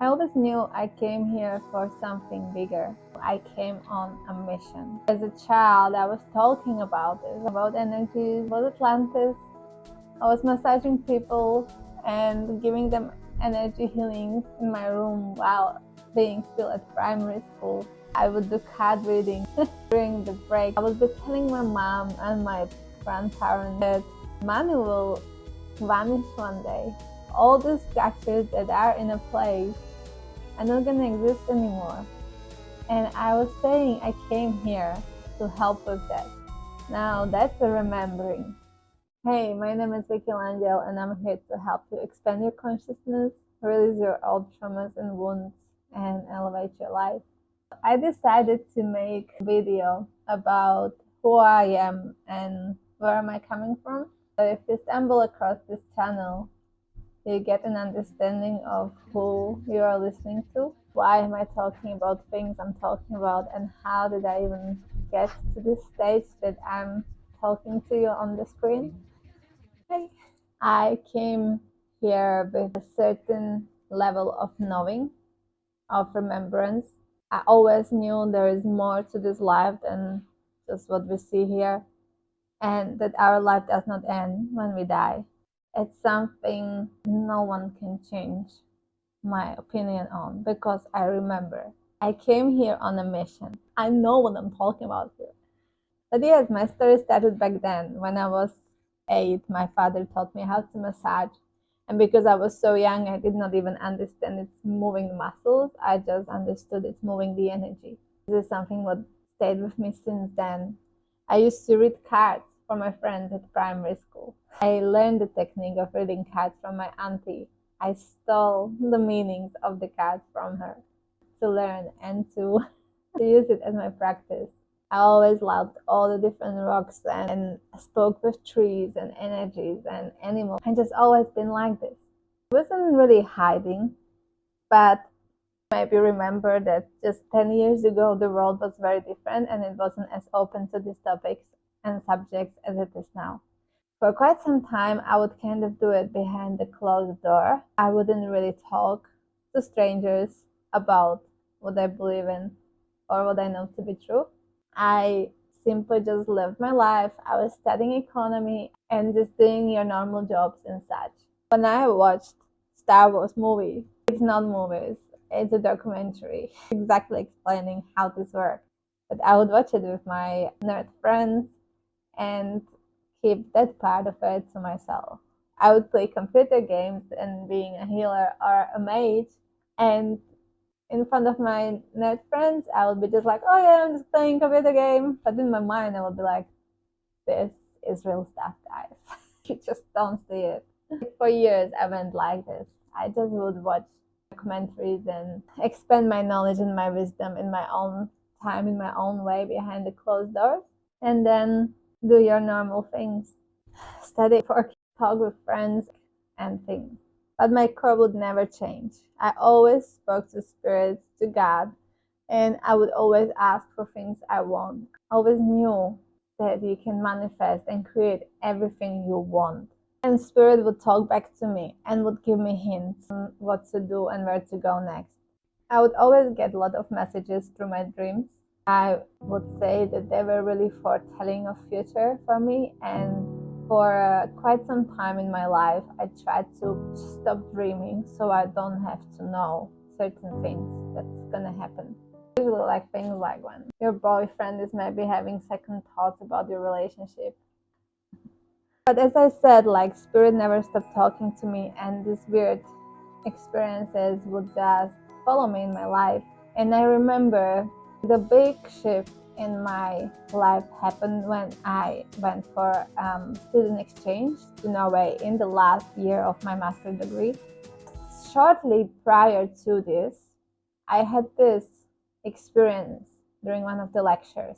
I always knew I came here for something bigger. I came on a mission. As a child, I was talking about this, about energies, about Atlantis. I was massaging people and giving them energy healings in my room while being still at primary school. I would do card reading during the break. I would be telling my mom and my grandparents that money will vanish one day. All the structures that are in a place are not gonna exist anymore. And I was saying I came here to help with that. Now that's a remembering. Hey, my name is Vicky Langel and I'm here to help you expand your consciousness, release your old traumas and wounds, and elevate your life. I decided to make a video about who I am and where am I coming from. So if you stumble across this channel, you get an understanding of who you are listening to. Why am I talking about things I'm talking about, and how did I even get to this stage that I'm talking to you on the screen? Okay. I came here with a certain level of knowing, of remembrance. I always knew there is more to this life than just what we see here, and that our life does not end when we die. It's something no one can change my opinion on, because I remember I came here on a mission. I know what I'm talking about here. But yes, my story started back then. When I was 8, my father taught me how to massage. And because I was so young, I did not even understand its moving muscles. I just understood it's moving the energy. This is something that stayed with me since then. I used to read cards for my friends at primary school. I learned the technique of reading cards from my auntie. I stole the meanings of the cards from her to learn and to use it as my practice. I always loved all the different rocks and spoke with trees and energies and animals. I just always been like this. I wasn't really hiding, but maybe remember that just 10 years ago the world was very different and it wasn't as open to these topics and subjects as it is now. For quite some time, I would kind of do it behind the closed door. I wouldn't really talk to strangers about what I believe in or what I know to be true. I simply just lived my life. I was studying economy and just doing your normal jobs and such. When I watched Star Wars movie, it's not movies, it's a documentary exactly explaining how this works. But I would watch it with my nerd friends and keep that part of it to myself. I would play computer games and being a healer or a mage, and in front of my nerd friends, I would be just like, oh yeah, I'm just playing computer game. But in my mind, I would be like, this is real stuff, guys. You just don't see it. For years, I went like this. I just would watch documentaries and expand my knowledge and my wisdom in my own time, in my own way, behind the closed doors. And then do your normal things. Study, work, talk with friends, and things. But my core would never change. I always spoke to spirits, to God, and I would always ask for things I want. I always knew that you can manifest and create everything you want. And spirit would talk back to me and would give me hints on what to do and where to go next. I would always get a lot of messages through my dreams. I would say that they were really foretelling of future for me, and for quite some time in my life I tried to stop dreaming so I don't have to know certain things that's gonna happen. Usually like things like when your boyfriend is maybe having second thoughts about your relationship. But as I said, like spirit never stopped talking to me, and these weird experiences would just follow me in my life. And I remember the big shift in my life happened when I went for student exchange to Norway in the last year of my master's degree. Shortly prior to this, I had this experience during one of the lectures.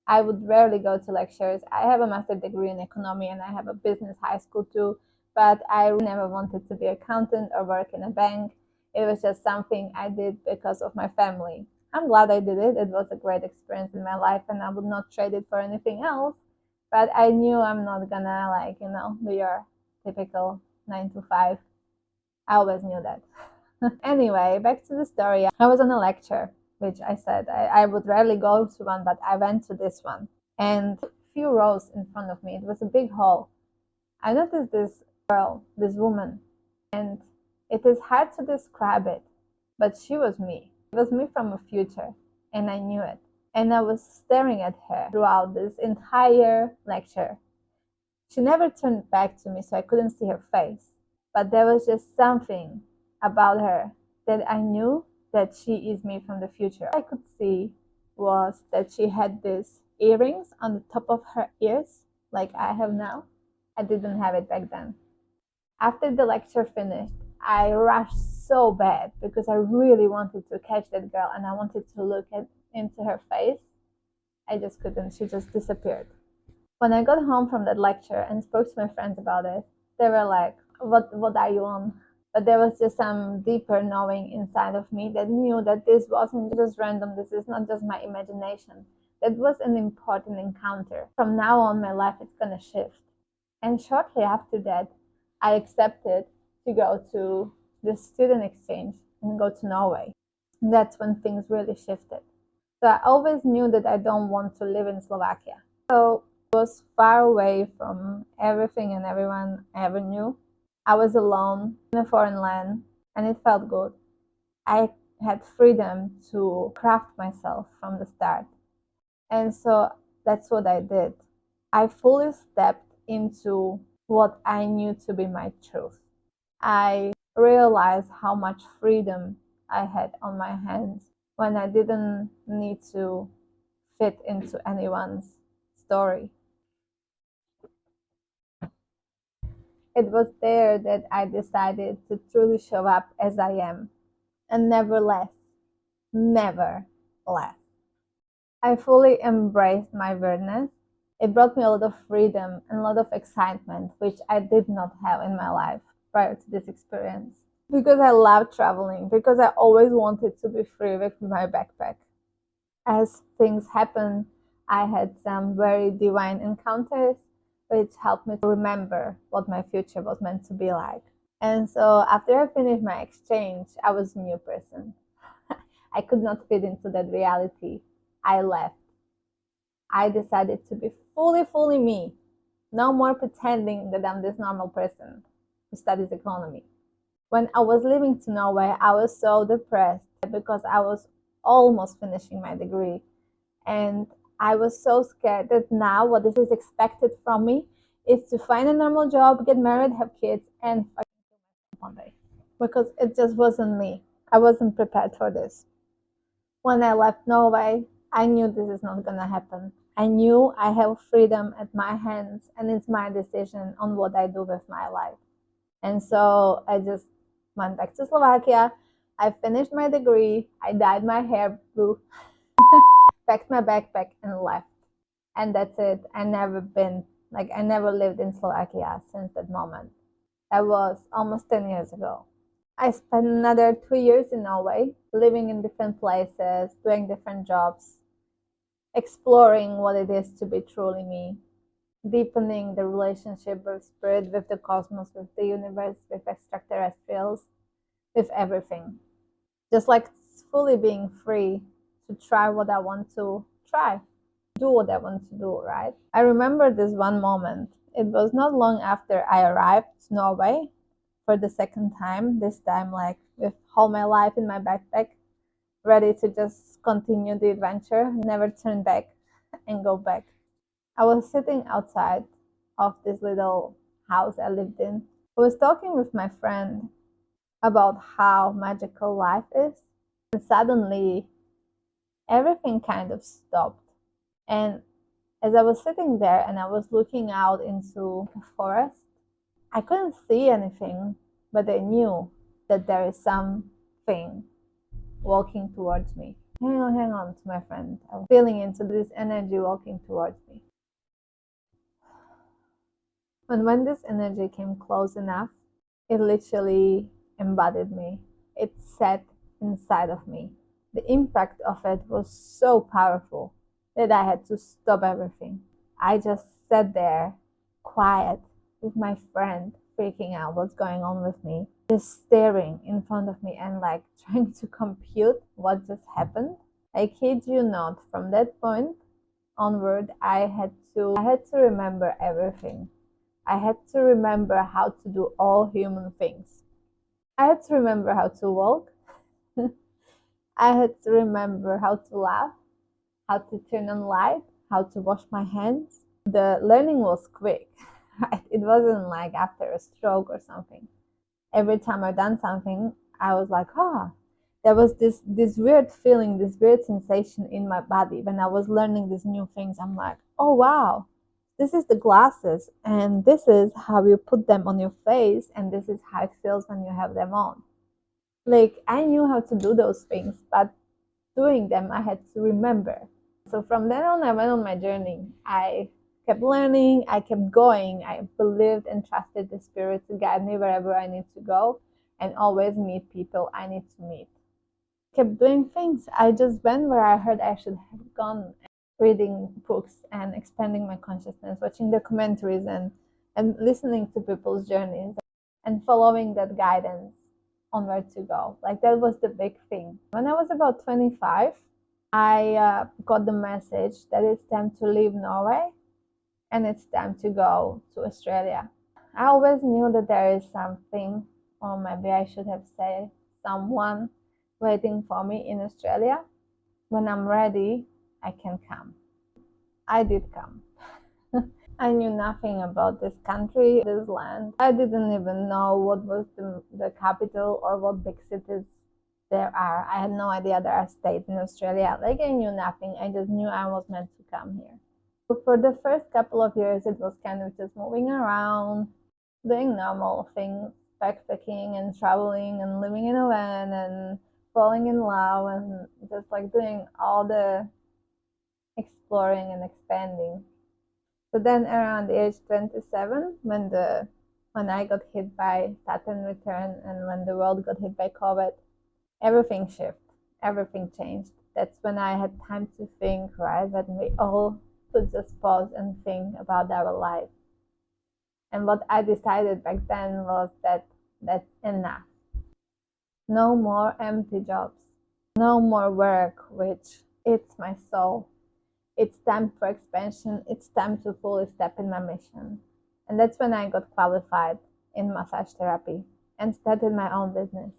I would rarely go to lectures. I have a master's degree in economy and I have a business high school too, but I never wanted to be an accountant or work in a bank. It was just something I did because of my family. I'm glad I did it. It was a great experience in my life and I would not trade it for anything else. But I knew I'm not gonna do your typical 9 to 5. I always knew that. Anyway, back to the story. I was on a lecture, which I said I would rarely go to one, but I went to this one. And a few rows in front of me, it was a big hall. I noticed this girl, this woman, and it is hard to describe it, but she was me. It was me from the future, and I knew it. And I was staring at her throughout this entire lecture. She never turned back to me, so I couldn't see her face. But there was just something about her that I knew that she is me from the future. All I could see was that she had these earrings on the top of her ears, like I have now. I didn't have it back then. After the lecture finished, I rushed so bad because I really wanted to catch that girl and I wanted to look into her face. I just couldn't. She just disappeared. When I got home from that lecture and spoke to my friends about it, they were like, what are you on? But there was just some deeper knowing inside of me that knew that this wasn't just random, this is not just my imagination. That was an important encounter. From now on, my life is gonna shift. And shortly after that, I accepted to go to the student exchange and go to Norway. And that's when things really shifted. So I always knew that I don't want to live in Slovakia. So I was far away from everything and everyone I ever knew. I was alone in a foreign land and it felt good. I had freedom to craft myself from the start. And so that's what I did. I fully stepped into what I knew to be my truth. I realized how much freedom I had on my hands when I didn't need to fit into anyone's story. It was there that I decided to truly show up as I am and never less, never less. I fully embraced my weirdness. It brought me a lot of freedom and a lot of excitement, which I did not have in my life prior to this experience. Because I love traveling, because I always wanted to be free with my backpack. As things happened, I had some very divine encounters which helped me to remember what my future was meant to be like. And so after I finished my exchange, I was a new person. I could not fit into that reality. I left. I decided to be fully me. No more pretending that I'm this normal person who studies economy. When I was leaving to Norway, I was so depressed because I was almost finishing my degree. And I was so scared that now what is expected from me is to find a normal job, get married, have kids, and one day. Because it just wasn't me. I wasn't prepared for this. When I left Norway, I knew this is not gonna happen. I knew I have freedom at my hands and it's my decision on what I do with my life. And so I just went back to Slovakia. I finished my degree. I dyed my hair blue, packed my backpack and left. And that's it. I never lived in Slovakia since that moment. That was almost 10 years ago. I spent another 2 years in Norway, living in different places, doing different jobs, exploring what it is to be truly me, deepening the relationship with spirit, with the cosmos, with the universe, with extraterrestrials, with everything. Just like fully being free to try what I want to try, do what I want to do, right? I remember this one moment. It was not long after I arrived to Norway for the second time, this time like with all my life in my backpack, ready to just continue the adventure, never turn back and go back. I was sitting outside of this little house I lived in. I was talking with my friend about how magical life is, and suddenly everything kind of stopped. And as I was sitting there and I was looking out into the forest, I couldn't see anything, but I knew that there is something walking towards me. Hang on to my friend. I was feeling into this energy walking towards me. And when this energy came close enough, it literally embodied me. It sat inside of me. The impact of it was so powerful that I had to stop everything. I just sat there, quiet, with my friend, freaking out what's going on with me, just staring in front of me and like trying to compute what just happened. I kid you not, from that point onward, I had to remember everything. I had to remember how to do all human things. I had to remember how to walk. I had to remember how to laugh, how to turn on light, how to wash my hands. The learning was quick. Right? It wasn't like after a stroke or something. Every time I done something, I was like, oh, there was this weird feeling, this weird sensation in my body when I was learning these new things. I'm like, oh wow, this is the glasses, and this is how you put them on your face, and this is how it feels when you have them on. Like I knew how to do those things, but doing them I had to remember. So from then on I went on my journey. I kept learning, I kept going. I believed and trusted the spirit to guide me wherever I need to go and always meet people I need to meet. Kept doing things. I just went where I heard I should have gone, reading books and expanding my consciousness, watching documentaries and listening to people's journeys and following that guidance on where to go. Like that was the big thing. When I was about 25, I got the message that it's time to leave Norway and it's time to go to Australia. I always knew that there is something, or maybe I should have said someone waiting for me in Australia. When I'm ready, I can come. I did come. I knew nothing about this country, this land. I didn't even know what was the capital or what big cities there are. I had no idea there are states in Australia. Like I knew nothing. I just knew I was meant to come here. So for the first couple of years, it was kind of just moving around, doing normal things, backpacking and traveling and living in a van and falling in love and just like doing all the exploring and expanding. So then around the age 27, when I got hit by Saturn return and when the world got hit by COVID, everything shifted, everything changed. That's when I had time to think, right? That we all could just pause and think about our life. And what I decided back then was that that's enough. No more empty jobs, no more work which eats my soul. It's time for expansion. It's time to fully step in my mission. And that's when I got qualified in massage therapy and started my own business.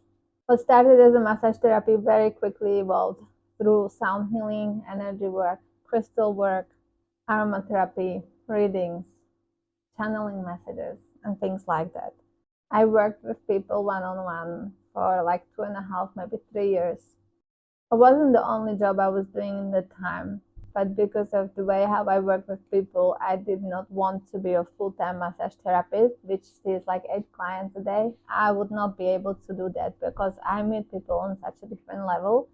What started as a massage therapy very quickly evolved through sound healing, energy work, crystal work, aromatherapy, readings, channeling messages, and things like that. I worked with people one-on-one for like 2.5, maybe 3 years. It wasn't the only job I was doing in the time, but because of the way how I work with people, I did not want to be a full-time massage therapist, which sees like 8 clients a day. I would not be able to do that because I meet people on such a different level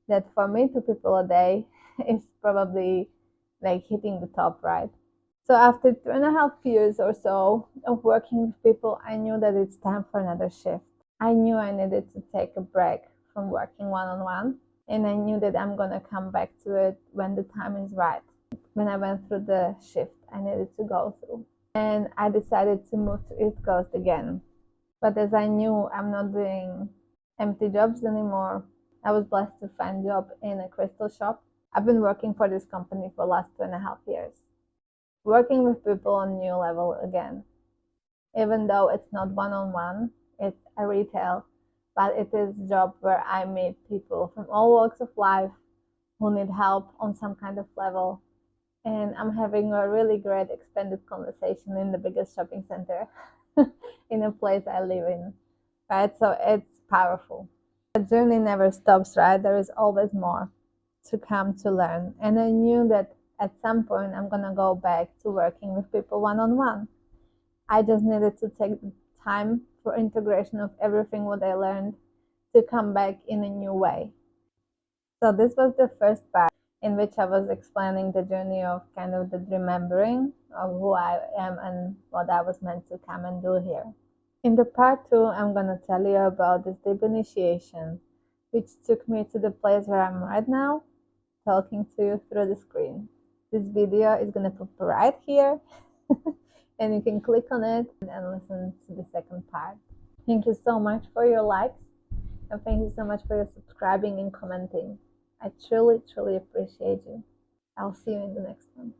that for me, 2 people a day is probably like hitting the top, right? So after 2.5 years or so of working with people, I knew that it's time for another shift. I knew I needed to take a break from working one-on-one, and I knew that I'm gonna come back to it when the time is right. When I went through the shift I needed to go through, and I decided to move to East Coast again. But as I knew I'm not doing empty jobs anymore, I was blessed to find a job in a crystal shop. I've been working for this company for the last 2.5 years, working with people on new level again. Even though it's not one-on-one, it's a retail, but it is a job where I meet people from all walks of life who need help on some kind of level. And I'm having a really great expanded conversation in the biggest shopping center in a place I live in, right? So it's powerful. The journey never stops, right? There is always more to come to learn. And I knew that at some point I'm gonna go back to working with people one-on-one. I just needed to take the time for integration of everything what I learned to come back in a new way. So this was the first part in which I was explaining the journey of kind of the remembering of who I am and what I was meant to come and do here. In the part 2, I'm going to tell you about this deep initiation, which took me to the place where I'm right now, talking to you through the screen. This video is going to pop right here and you can click on it and listen to the second part. Thank you so much for your likes, and thank you so much for your subscribing and commenting. I truly, truly appreciate you. I'll see you in the next one.